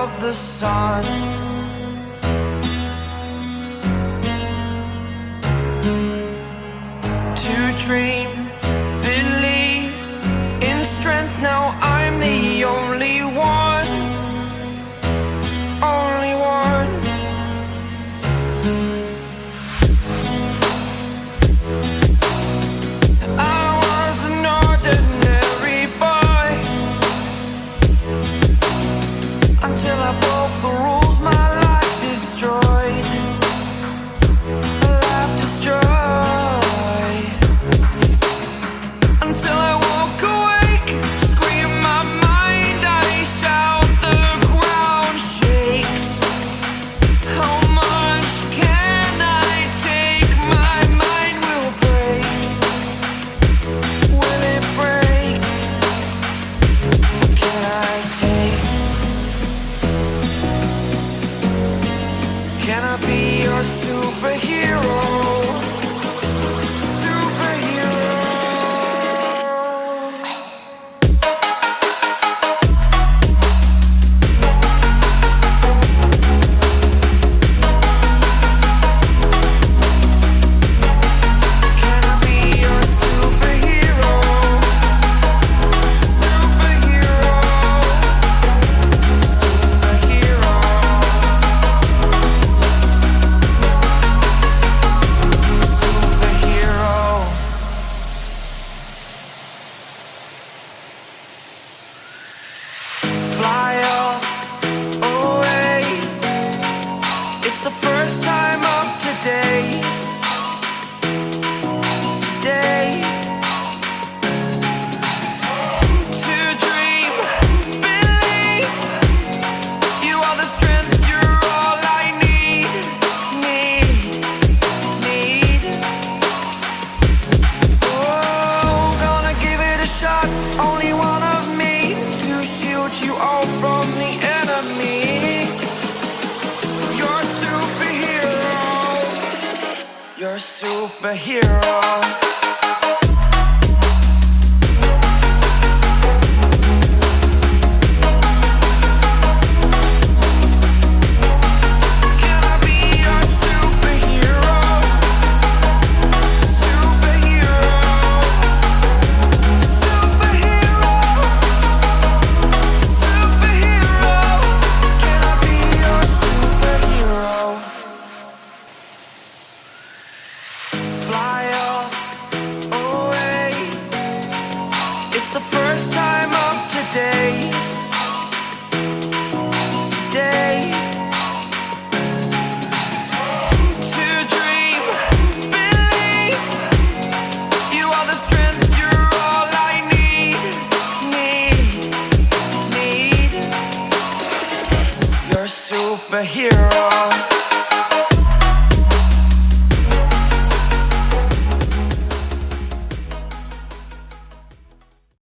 of the sun. To dream, believe in strength. Now I'm the only one, only one. I was an ordinary boy until I broke the rules. My life destroyed, life destroyed. Until I walk awake, scream my mind, I shout, the ground shakes. How much can I take? My mind will break. Will it break? Can I take? Can I be your superhero? Fly away. It's the first time of today. Today. To dream, believe. You are the strength, you're all I need. Need. Oh, gonna give it a shot. Only one of me to shield you all from the enemy. You're a superhero. You're a superhero. Can I be your superhero? Superhero. Superhero. Superhero. Can I be your superhero? Fly away. It's the first time of today. Today. To dream, believe. You are the strength, you're all I need. Need. You're a superhero.